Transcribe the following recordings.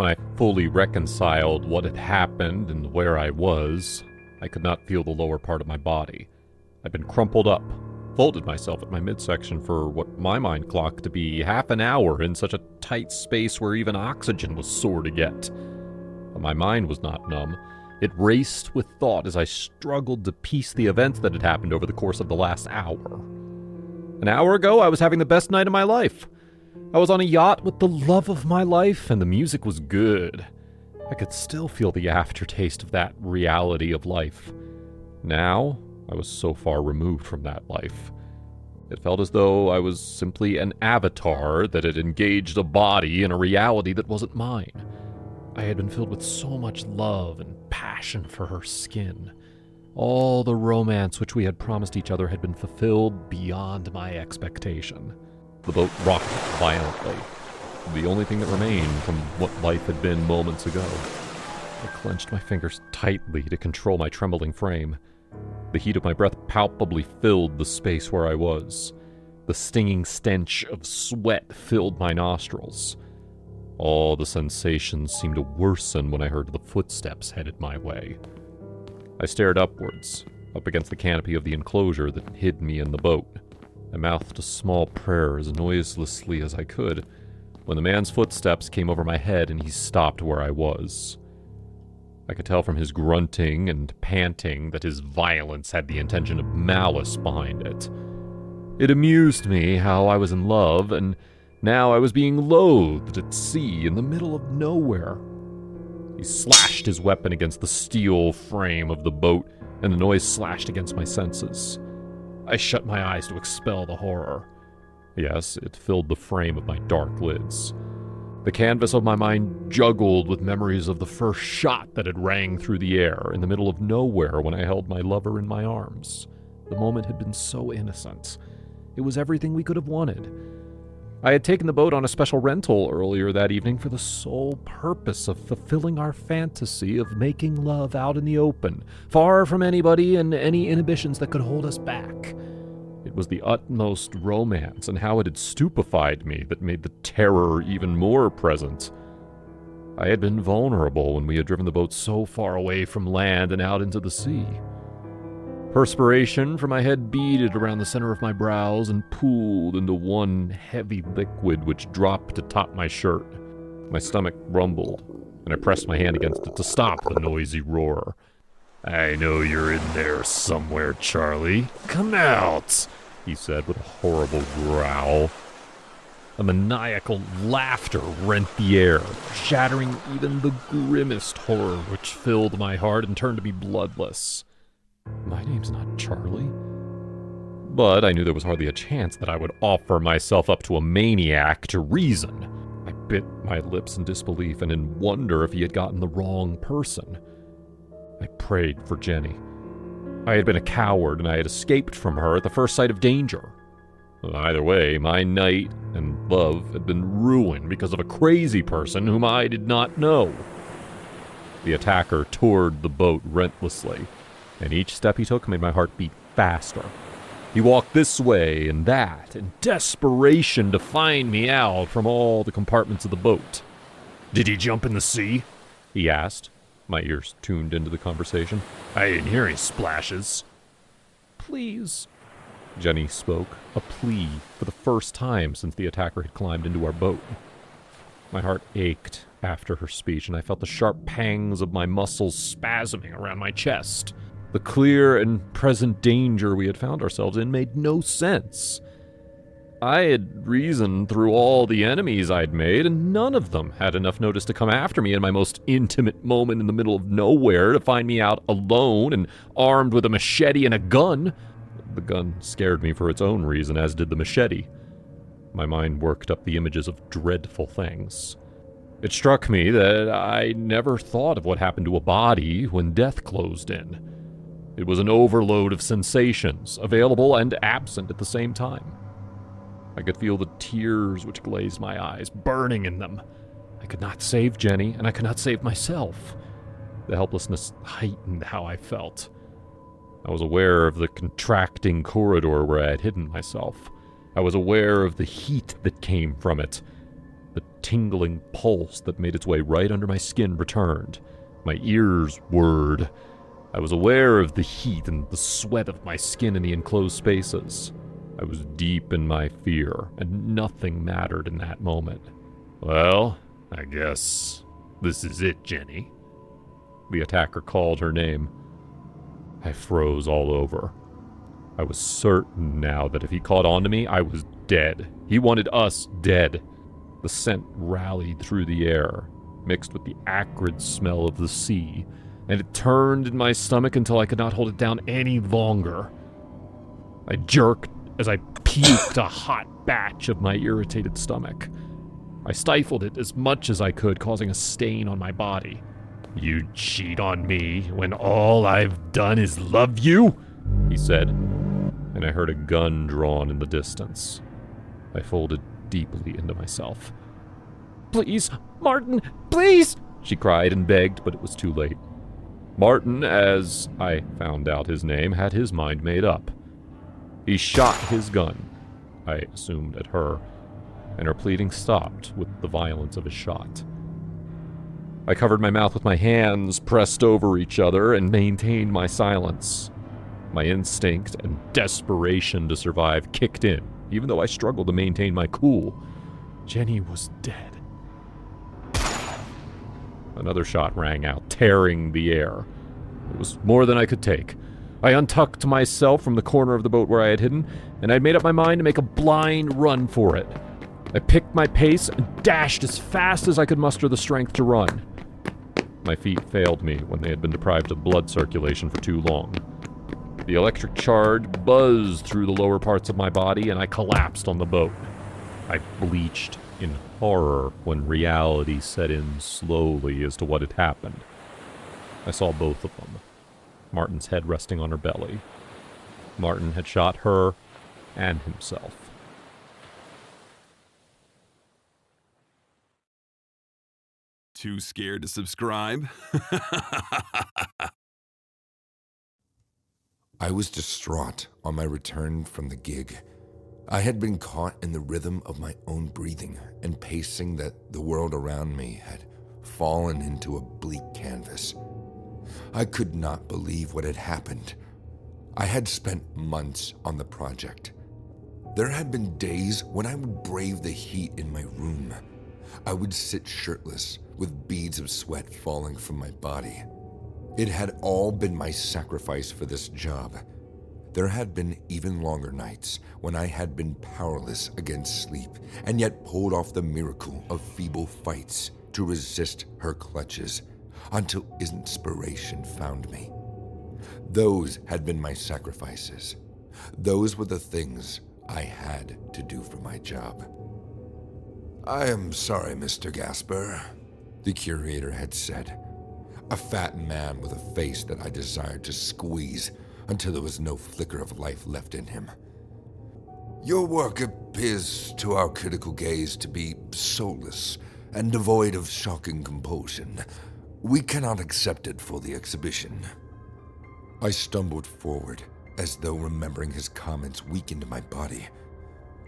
When I fully reconciled what had happened and where I was, I could not feel the lower part of my body. I'd been crumpled up, folded myself at my midsection for what my mind clocked to be half an hour in such a tight space where even oxygen was sore to get. But my mind was not numb. It raced with thought as I struggled to piece the events that had happened over the course of the last hour. An hour ago, I was having the best night of my life. I was on a yacht with the love of my life, and the music was good. I could still feel the aftertaste of that reality of life. Now, I was so far removed from that life. It felt as though I was simply an avatar that had engaged a body in a reality that wasn't mine. I had been filled with so much love and passion for her skin. All the romance which we had promised each other had been fulfilled beyond my expectation. The boat rocked violently, the only thing that remained from what life had been moments ago. I clenched my fingers tightly to control my trembling frame. The heat of my breath palpably filled the space where I was. The stinging stench of sweat filled my nostrils. All the sensations seemed to worsen when I heard the footsteps headed my way. I stared upwards, up against the canopy of the enclosure that hid me in the boat. I mouthed a small prayer as noiselessly as I could, when the man's footsteps came over my head and he stopped where I was. I could tell from his grunting and panting that his violence had the intention of malice behind it. It amused me how I was in love, and now I was being loathed at sea in the middle of nowhere. He slashed his weapon against the steel frame of the boat, and the noise slashed against my senses. I shut my eyes to expel the horror. Yes, it filled the frame of my dark lids. The canvas of my mind juggled with memories of the first shot that had rang through the air in the middle of nowhere when I held my lover in my arms. The moment had been so innocent. It was everything we could have wanted. I had taken the boat on a special rental earlier that evening for the sole purpose of fulfilling our fantasy of making love out in the open, far from anybody and any inhibitions that could hold us back. It was the utmost romance and how it had stupefied me that made the terror even more present. I had been vulnerable when we had driven the boat so far away from land and out into the sea. Perspiration from my head beaded around the center of my brows and pooled into one heavy liquid which dropped atop my shirt. My stomach rumbled, and I pressed my hand against it to stop the noisy roar. "I know you're in there somewhere, Charlie. Come out," he said with a horrible growl. A maniacal laughter rent the air, shattering even the grimmest horror which filled my heart and turned to be bloodless. My name's not Charlie. But I knew there was hardly a chance that I would offer myself up to a maniac to reason. I bit my lips in disbelief and in wonder if he had gotten the wrong person. I prayed for Jenny. I had been a coward and I had escaped from her at the first sight of danger. Either way, my night and love had been ruined because of a crazy person whom I did not know. The attacker toured the boat relentlessly, and each step he took made my heart beat faster. He walked this way and that, in desperation to find me out from all the compartments of the boat. "Did he jump in the sea?" he asked, my ears tuned into the conversation. "I didn't hear any splashes." "Please," Jenny spoke, a plea for the first time since the attacker had climbed into our boat. My heart ached after her speech, and I felt the sharp pangs of my muscles spasming around my chest. The clear and present danger we had found ourselves in made no sense. I had reasoned through all the enemies I'd made, and none of them had enough notice to come after me in my most intimate moment in the middle of nowhere to find me out alone and armed with a machete and a gun. The gun scared me for its own reason, as did the machete. My mind worked up the images of dreadful things. It struck me that I never thought of what happened to a body when death closed in. It was an overload of sensations, available and absent at the same time. I could feel the tears which glazed my eyes, burning in them. I could not save Jenny, and I could not save myself. The helplessness heightened how I felt. I was aware of the contracting corridor where I had hidden myself. I was aware of the heat that came from it. The The tingling pulse that made its way right under my skin returned. My ears whirred. I was aware of the heat and the sweat of my skin in the enclosed spaces. I was deep in my fear, and nothing mattered in that moment. "Well, I guess this is it, Jenny." The attacker called her name. I froze all over. I was certain now that if he caught on to me, I was dead. He wanted us dead. The scent rallied through the air, mixed with the acrid smell of the sea, and it turned in my stomach until I could not hold it down any longer. I jerked as I puked a hot batch of my irritated stomach. I stifled it as much as I could, causing a stain on my body. "You cheat on me when all I've done is love you?" he said, and I heard a gun drawn in the distance. I folded deeply into myself. "Please, Martin, please!" she cried and begged, but it was too late. Martin, as I found out his name, had his mind made up. He shot his gun, I assumed at her, and her pleading stopped with the violence of his shot. I covered my mouth with my hands pressed over each other and maintained my silence. My instinct and desperation to survive kicked in, even though I struggled to maintain my cool. Jenny was dead. Another shot rang out, tearing the air. It was more than I could take. I untucked myself from the corner of the boat where I had hidden, and I had made up my mind to make a blind run for it. I picked my pace and dashed as fast as I could muster the strength to run. My feet failed me when they had been deprived of blood circulation for too long. The electric charge buzzed through the lower parts of my body, and I collapsed on the boat. I bleached in horror when reality set in slowly as to what had happened. I saw both of them, Martin's head resting on her belly. Martin had shot her and himself. Too scared to subscribe? I was distraught on my return from the gig. I had been caught in the rhythm of my own breathing and pacing that the world around me had fallen into a bleak canvas. I could not believe what had happened. I had spent months on the project. There had been days when I would brave the heat in my room. I would sit shirtless with beads of sweat falling from my body. It had all been my sacrifice for this job. There had been even longer nights when I had been powerless against sleep and yet pulled off the miracle of feeble fights to resist her clutches until inspiration found me. Those had been my sacrifices. Those were the things I had to do for my job. "I am sorry, Mr. Gasper," the curator had said, a fat man with a face that I desired to squeeze until there was no flicker of life left in him. "Your work appears to our critical gaze to be soulless and devoid of shocking compulsion. We cannot accept it for the exhibition." I stumbled forward, as though remembering his comments weakened my body.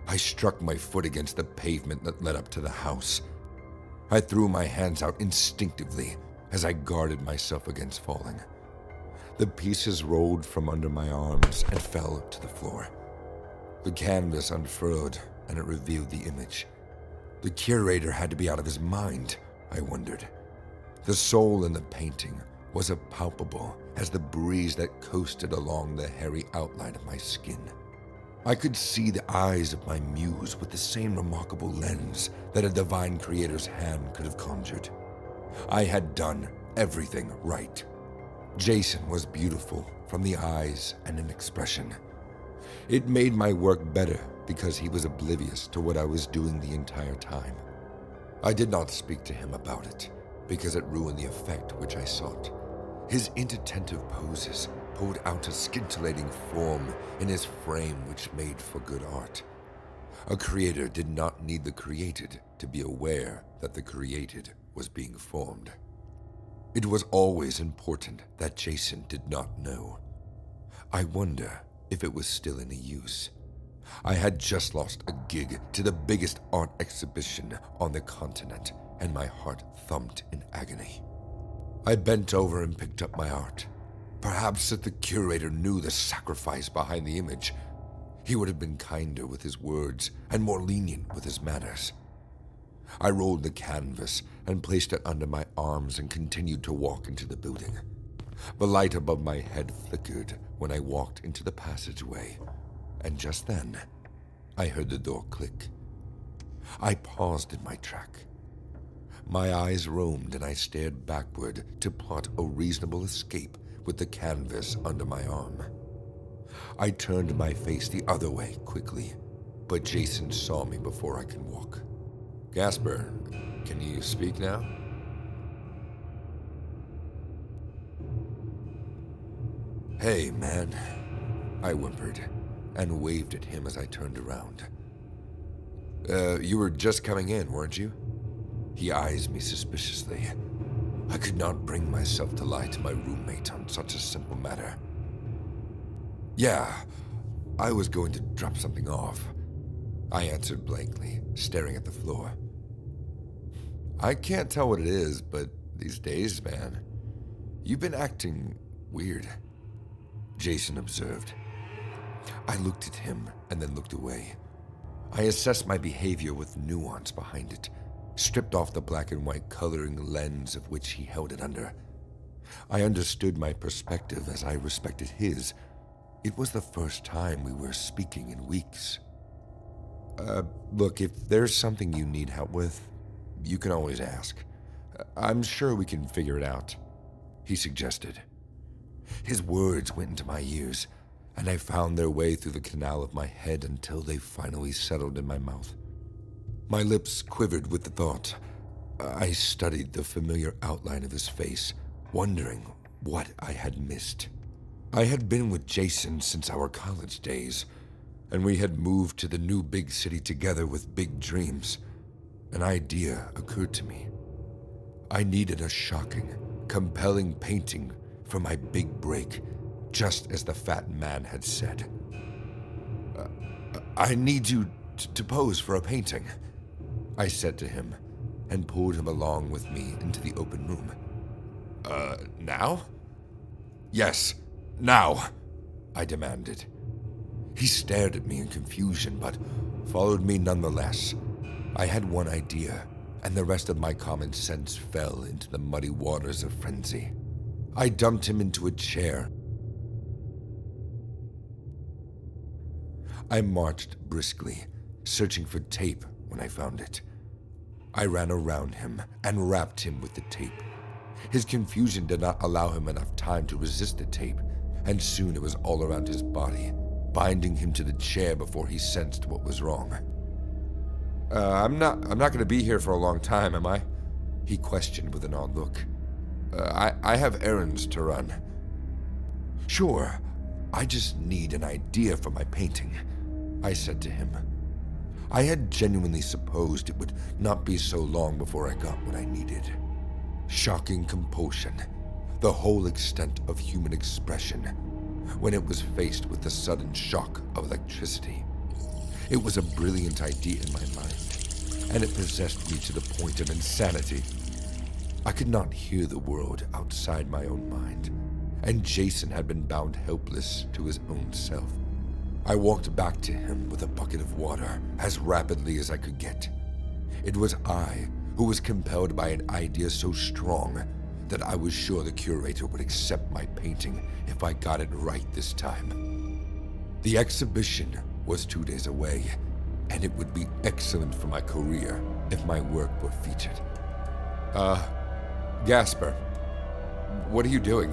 I struck my foot against the pavement that led up to the house. I threw my hands out instinctively as I guarded myself against falling. The pieces rolled from under my arms and fell to the floor. The canvas unfurled and it revealed the image. The curator had to be out of his mind, I wondered. The soul in the painting was as palpable as the breeze that coasted along the hairy outline of my skin. I could see the eyes of my muse with the same remarkable lens that a divine creator's hand could have conjured. I had done everything right. Jason was beautiful from the eyes and in expression. It made my work better because he was oblivious to what I was doing the entire time. I did not speak to him about it because it ruined the effect which I sought. His inattentive poses pulled out a scintillating form in his frame which made for good art. A creator did not need the created to be aware that the created was being formed. It was always important that Jason did not know. I wonder if it was still in use. I had just lost a gig to the biggest art exhibition on the continent, and my heart thumped in agony. I bent over and picked up my art. Perhaps if the curator knew the sacrifice behind the image, he would have been kinder with his words and more lenient with his manners. I rolled the canvas and placed it under my arms and continued to walk into the building. The light above my head flickered when I walked into the passageway, and just then, I heard the door click. I paused in my track. My eyes roamed and I stared backward to plot a reasonable escape with the canvas under my arm. I turned my face the other way quickly, but Jason saw me before I could walk. "Gasper, can you speak now?" "Hey, man," I whimpered and waved at him as I turned around. You were just coming in, weren't you?" He eyes me suspiciously. I could not bring myself to lie to my roommate on such a simple matter. "Yeah, I was going to drop something off," I answered blankly, staring at the floor. "I can't tell what it is, but these days, man, you've been acting weird," Jason observed. I looked at him and then looked away. I assessed my behavior with nuance behind it, stripped off the black and white coloring lens of which he held it under. I understood my perspective as I respected his. It was the first time we were speaking in weeks. Look, if there's something you need help with, you can always ask. I'm sure we can figure it out," he suggested. His words went into my ears, and I found their way through the canal of my head until they finally settled in my mouth. My lips quivered with the thought. I studied the familiar outline of his face, wondering what I had missed. I had been with Jason since our college days, and we had moved to the new big city together with big dreams. An idea occurred to me. I needed a shocking, compelling painting for my big break, just as the fat man had said. "I need you to pose for a painting," I said to him, and pulled him along with me into the open room. Now?" "Yes, now," I demanded. He stared at me in confusion, but followed me nonetheless. I had one idea, and the rest of my common sense fell into the muddy waters of frenzy. I dumped him into a chair. I marched briskly, searching for tape when I found it. I ran around him and wrapped him with the tape. His confusion did not allow him enough time to resist the tape, and soon it was all around his body, binding him to the chair before he sensed what was wrong. I'm not going to be here for a long time, am I?" he questioned with an odd look. I have errands to run." "Sure, I just need an idea for my painting," I said to him. I had genuinely supposed it would not be so long before I got what I needed. Shocking compulsion, the whole extent of human expression, when it was faced with the sudden shock of electricity. It was a brilliant idea in my mind, and it possessed me to the point of insanity. I could not hear the world outside my own mind, and Jason had been bound helpless to his own self. I walked back to him with a bucket of water as rapidly as I could get. It was I who was compelled by an idea so strong that I was sure the curator would accept my painting if I got it right this time. The exhibition was 2 days away, and it would be excellent for my career if my work were featured. Gasper, what are you doing?"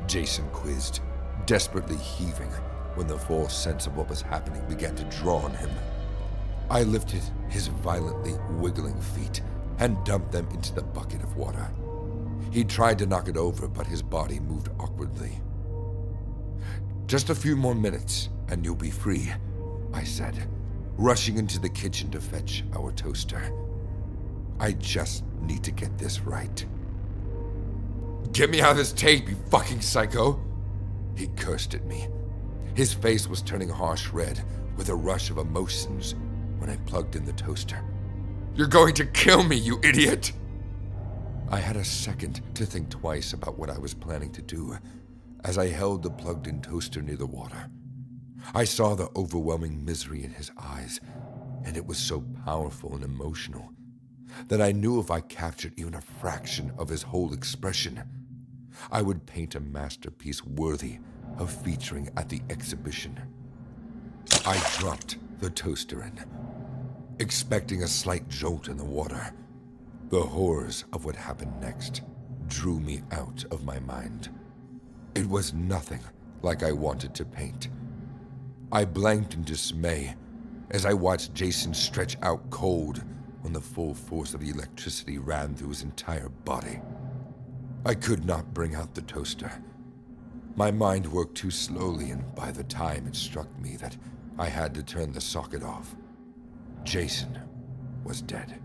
Jason quizzed, desperately heaving when the full sense of what was happening began to draw on him. I lifted his violently wiggling feet and dumped them into the bucket of water. He tried to knock it over, but his body moved awkwardly. "Just a few more minutes, and you'll be free," I said, rushing into the kitchen to fetch our toaster. "I just need to get this right." "Get me out of this tape, you fucking psycho!" He cursed at me. His face was turning harsh red, with a rush of emotions when I plugged in the toaster. "You're going to kill me, you idiot!" I had a second to think twice about what I was planning to do as I held the plugged-in toaster near the water. I saw the overwhelming misery in his eyes, and it was so powerful and emotional that I knew if I captured even a fraction of his whole expression, I would paint a masterpiece worthy of featuring at the exhibition. I dropped the toaster in, expecting a slight jolt in the water. The horrors of what happened next drew me out of my mind. It was nothing like I wanted to paint. I blanked in dismay as I watched Jason stretch out cold when the full force of the electricity ran through his entire body. I could not bring out the toaster. My mind worked too slowly, and by the time it struck me that I had to turn the socket off, Jason was dead.